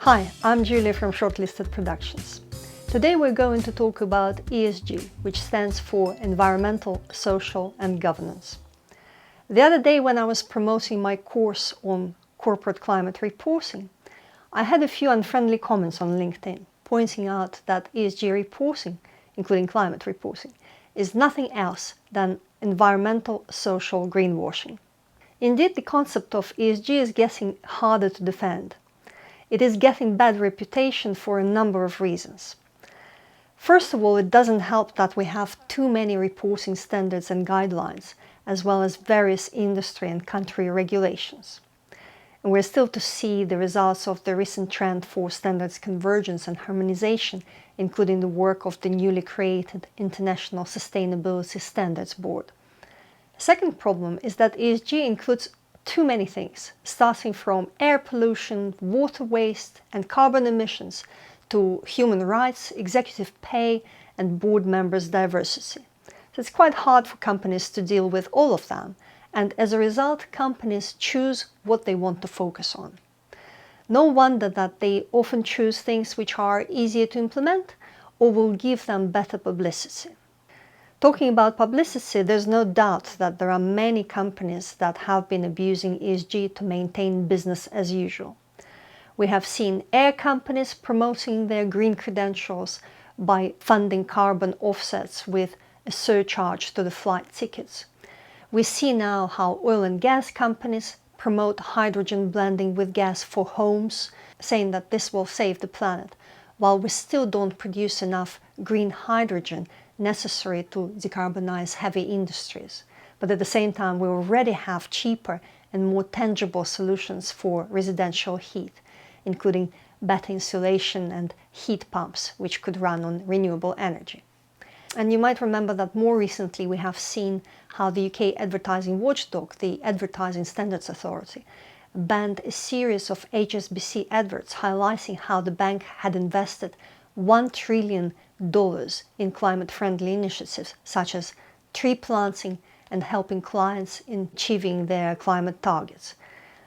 Hi, I'm Julia from Shortlisted Productions. Today we're going to talk about ESG, which stands for Environmental, Social and Governance. The other day when I was promoting my course on corporate climate reporting, I had a few unfriendly comments on LinkedIn, pointing out that ESG reporting, including climate reporting, is nothing else than environmental, social greenwashing. Indeed, the concept of ESG is getting harder to defend. It is getting bad reputation for a number of reasons. First of all, it doesn't help that we have too many reporting standards and guidelines, as well as various industry and country regulations. And we're still to see the results of the recent trend for standards convergence and harmonization, including the work of the newly created International Sustainability Standards Board. The second problem is that ESG includes too many things, starting from air pollution, water waste and carbon emissions to human rights, executive pay and board members' diversity. So it's quite hard for companies to deal with all of them, and as a result, companies choose what they want to focus on. No wonder that they often choose things which are easier to implement or will give them better publicity. Talking about publicity, there's no doubt that there are many companies that have been abusing ESG to maintain business as usual. We have seen air companies promoting their green credentials by funding carbon offsets with a surcharge to the flight tickets. We see now how oil and gas companies promote hydrogen blending with gas for homes, saying that this will save the planet, while we still don't produce enough green hydrogen necessary to decarbonize heavy industries. But at the same time, we already have cheaper and more tangible solutions for residential heat, including better insulation and heat pumps, which could run on renewable energy. And you might remember that more recently we have seen how the UK advertising watchdog, the Advertising Standards Authority, banned a series of HSBC adverts highlighting how the bank had invested $1 trillion in climate-friendly initiatives such as tree planting and helping clients in achieving their climate targets.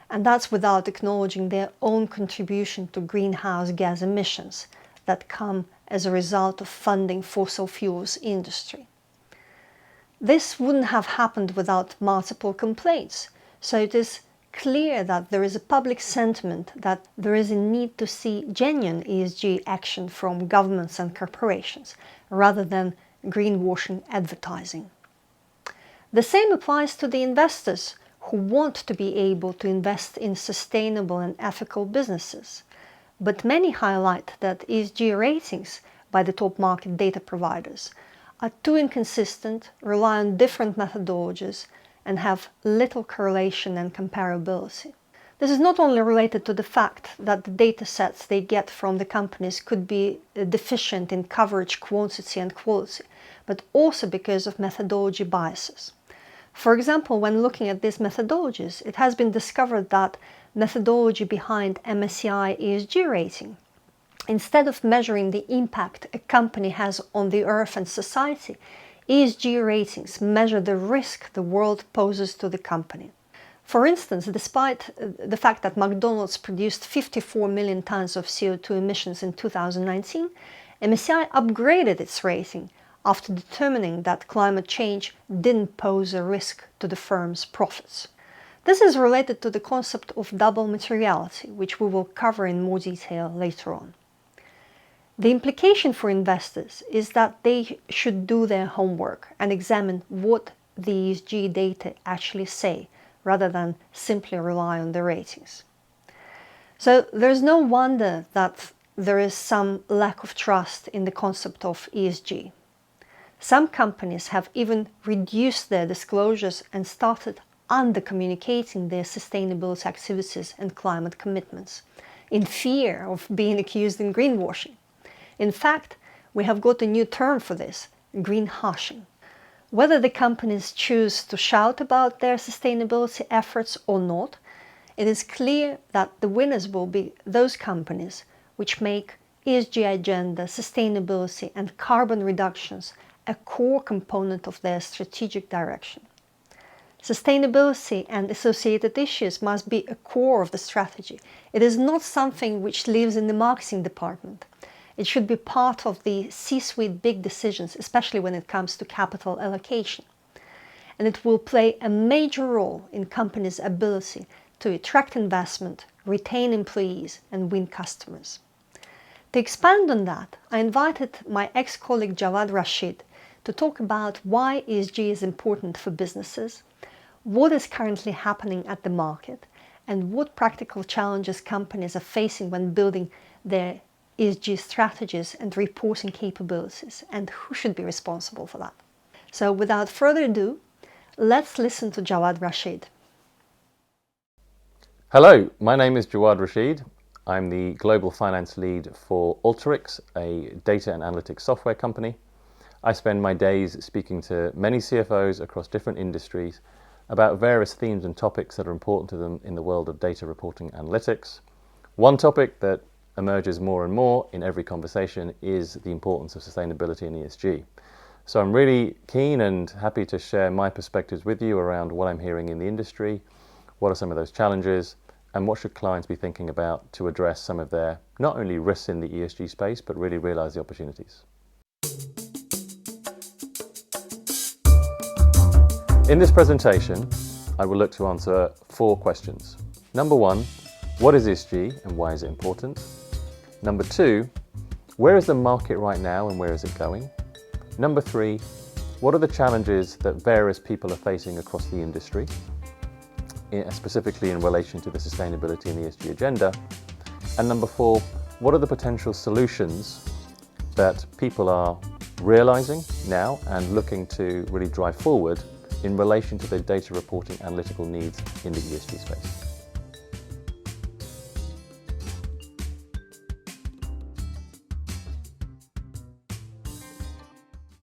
And that's without acknowledging their own contribution to greenhouse gas emissions that come as a result of funding fossil fuels industry. This wouldn't have happened without multiple complaints, so it is clear that there is a public sentiment that there is a need to see genuine ESG action from governments and corporations, rather than greenwashing advertising. The same applies to the investors who want to be able to invest in sustainable and ethical businesses. But many highlight that ESG ratings by the top market data providers are too inconsistent, rely on different methodologies, and have little correlation and comparability. This is not only related to the fact that the data sets they get from the companies could be deficient in coverage, quantity and quality, but also because of methodology biases. For example, when looking at these methodologies, it has been discovered that methodology behind MSCI ESG rating, instead of measuring the impact a company has on the earth and society, ESG ratings measure the risk the world poses to the company. For instance, despite the fact that McDonald's produced 54 million tons of CO2 emissions in 2019, MSCI upgraded its rating after determining that climate change didn't pose a risk to the firm's profits. This is related to the concept of double materiality, which we will cover in more detail later on. The implication for investors is that they should do their homework and examine what the ESG data actually say, rather than simply rely on the ratings. So there's no wonder that there is some lack of trust in the concept of ESG. Some companies have even reduced their disclosures and started under-communicating their sustainability activities and climate commitments, in fear of being accused in greenwashing. In fact, we have got a new term for this, greenwashing. Whether the companies choose to shout about their sustainability efforts or not, it is clear that the winners will be those companies which make ESG agenda, sustainability and carbon reductions a core component of their strategic direction. Sustainability and associated issues must be a core of the strategy. It is not something which lives in the marketing department. It should be part of the C-suite big decisions, especially when it comes to capital allocation. And it will play a major role in companies' ability to attract investment, retain employees, and win customers. To expand on that, I invited my ex-colleague Jawwad Rasheed to talk about why ESG is important for businesses, what is currently happening at the market, and what practical challenges companies are facing when building their ESG strategies and reporting capabilities, and who should be responsible for that. So without further ado, let's listen to Jawwad Rasheed. Hello, my name is Jawwad Rasheed. I'm the Global Finance Lead for Alteryx, a data and analytics software company. I spend my days speaking to many CFOs across different industries about various themes and topics that are important to them in the world of data reporting analytics. One topic that emerges more and more in every conversation is the importance of sustainability and ESG. So I'm really keen and happy to share my perspectives with you around what I'm hearing in the industry, what are some of those challenges, and what should clients be thinking about to address some of their not only risks in the ESG space, but really realize the opportunities. In this presentation, I will look to answer 4 questions. Number 1, what is ESG and why is it important? Number 2, where is the market right now and where is it going? Number 3, what are the challenges that various people are facing across the industry, specifically in relation to the sustainability and ESG agenda? And number 4, what are the potential solutions that people are realizing now and looking to really drive forward in relation to their data reporting analytical needs in the ESG space?